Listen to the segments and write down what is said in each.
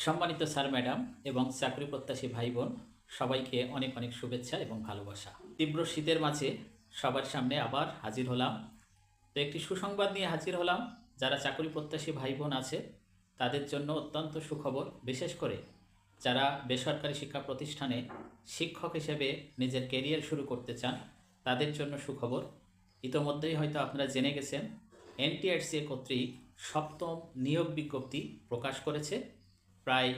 সম্মানিত sir madam এবং চাকরি প্রত্যাশী ভাই বোন সবাইকে অনেক অনেক শুভেচ্ছা এবং ভালোবাসা। তীব্র শীতের মাঝে সবার সামনে আবার হাজির হলাম। তো একটি সুসংবাদ নিয়ে হাজির হলাম। যারা চাকরি প্রত্যাশী ভাই বোন আছে তাদের জন্য অত্যন্ত সুখবর, বিশেষ করে যারা বেসরকারি শিক্ষা প্রতিষ্ঠানে শিক্ষক হিসেবে নিজের কেরিয়ার শুরু করতে চান তাদের জন্য সুখবর। ইতোমধ্যেই হয়তো আপনারা জেনে গেছেন, এনটিআরসি কর্তৃক সপ্তম নিয়োগ বিজ্ঞপ্তি প্রকাশ করেছে। প্রায়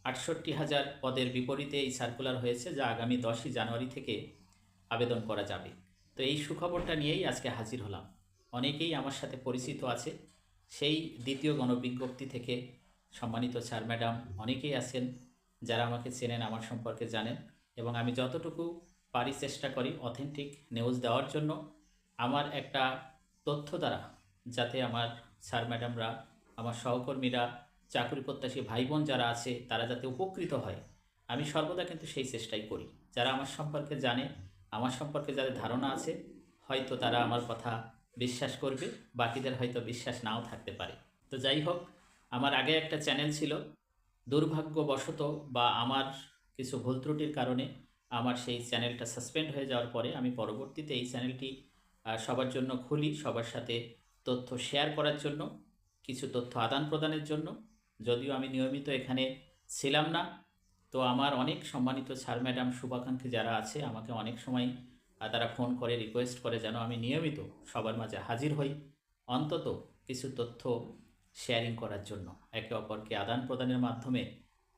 ৬৮,০০০ পদের বিপরীতে এই সার্কুলার হয়েছে, যা আগামী 10ই জানুয়ারি থেকে আবেদন করা যাবে। তো এই সুখবরটা নিয়েই আজকে হাজির হলাম। অনেকেই আমার সাথে পরিচিত আছে সেই দ্বিতীয় গণবিজ্ঞপ্তি থেকে। সম্মানিত স্যার ম্যাডাম অনেকেই আছেন যারা আমাকে চেনেন, আমার সম্পর্কে জানেন, এবং আমি যতটুকু পারি চেষ্টা করি অথেন্টিক নিউজ দেওয়ার জন্য। আমার একটা তথ্য দ্বারা যাতে আমার স্যার ম্যাডামরা, আমার সহকর্মীরা, চাকরি প্রত্যাশী ভাই বোন যারা আছে তারা যাতে উপকৃত হয়, আমি সর্বদা কিন্তু সেই চেষ্টাই করি। যারা আমার সম্পর্কে জানে, আমার সম্পর্কে যাদের ধারণা আছে, হয়তো তারা আমার কথা বিশ্বাস করবে, বাকিদের হয়তো বিশ্বাস নাও থাকতে পারে। তো যাই হোক, আমার আগে একটা চ্যানেল ছিল, দুর্ভাগ্যবশত বা আমার কিছু ভুল ত্রুটির কারণে আমার সেই চ্যানেলটা সাসপেন্ড হয়ে যাওয়ার পরে আমি পরবর্তীতে এই চ্যানেলটি সবার জন্য খুলি, সবার সাথে তথ্য শেয়ার করার জন্য, কিছু তথ্য আদান প্রদানের জন্য। যদিও আমি নিয়মিত এখানে ছিলাম না, তো আমার অনেক সম্মানিত স্যার ম্যাডাম শুভাকাঙ্ক্ষী যারা আছে আমাকে অনেক সময় তারা ফোন করে রিকোয়েস্ট করে যেন আমি নিয়মিত সবার মাঝে হাজির হই, অন্তত কিছু তথ্য শেয়ারিং করার জন্য, একে অপরকে আদান প্রদানের মাধ্যমে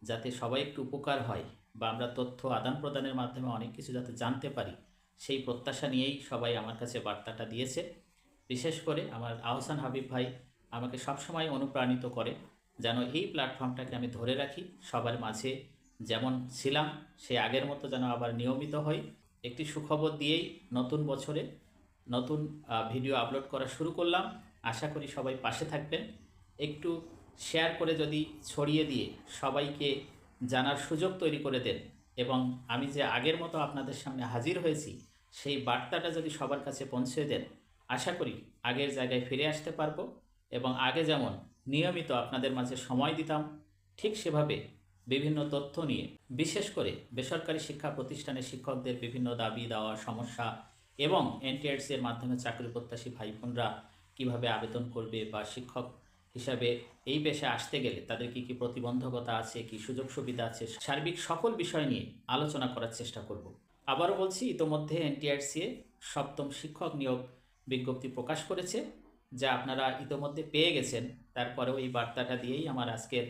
যাতে সবাই একটু উপকার হয়, বা আমরা তথ্য আদান প্রদানের মাধ্যমে অনেক কিছু যাতে জানতে পারি, সেই প্রত্যাশা নিয়েই সবাই আমার কাছে বার্তাটা দিয়েছে। বিশেষ করে আমার আহসান হাবিব ভাই আমাকে সবসময় অনুপ্রাণিত করে যেন এই প্ল্যাটফর্মটাকে আমি ধরে রাখি, সবার মাঝে যেমন ছিলাম সে আগের মতো যেন আবার নিয়মিত হই। একটি সুখবর দিয়েই নতুন বছরে নতুন ভিডিও আপলোড করা শুরু করলাম। আশা করি সবাই পাশে থাকবেন। একটু শেয়ার করে যদি ছড়িয়ে দিয়ে সবাইকে জানার সুযোগ তৈরি করে দেন, এবং আমি যে আগের মতো আপনাদের সামনে হাজির হয়েছি সেই বার্তাটা যদি সবার কাছে পৌঁছে দেন, আশা করি আগের জায়গায় ফিরে আসতে পারবো, এবং আগে যেমন নিয়মিত আপনাদের মাঝে সময় দিতাম, ঠিক সেভাবে বিভিন্ন তথ্য নিয়ে, বিশেষ করে বেসরকারি শিক্ষা প্রতিষ্ঠানের শিক্ষকদের বিভিন্ন দাবি দেওয়া, সমস্যা, এবং এনটিআরসি এর মাধ্যমে চাকরি প্রত্যাশী ভাই বোনরা কীভাবে আবেদন করবে, বা শিক্ষক হিসাবে এই পেশায় আসতে গেলে তাদের কী কী প্রতিবন্ধকতা আছে, কী সুযোগ সুবিধা আছে, সার্বিক সকল বিষয় নিয়ে আলোচনা করার চেষ্টা করব। আবারও বলছি, ইতোমধ্যে এনটিআরসি সপ্তম শিক্ষক নিয়োগ বিজ্ঞপ্তি প্রকাশ করেছে, যা আপনারা ইতোমধ্যে পেয়ে গেছেন। তারপরেও এই বার্তাটা দিয়েই আমার আজকের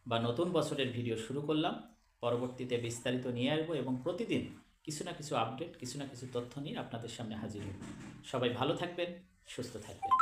বা নতুন বছরের ভিডিও শুরু করলাম। পরবর্তীতে বিস্তারিত নিয়ে আসবো, এবং প্রতিদিন কিছু না কিছু আপডেট, কিছু না কিছু তথ্য নিয়ে আপনাদের সামনে হাজির হব। সবাই ভালো থাকবেন, সুস্থ থাকবেন।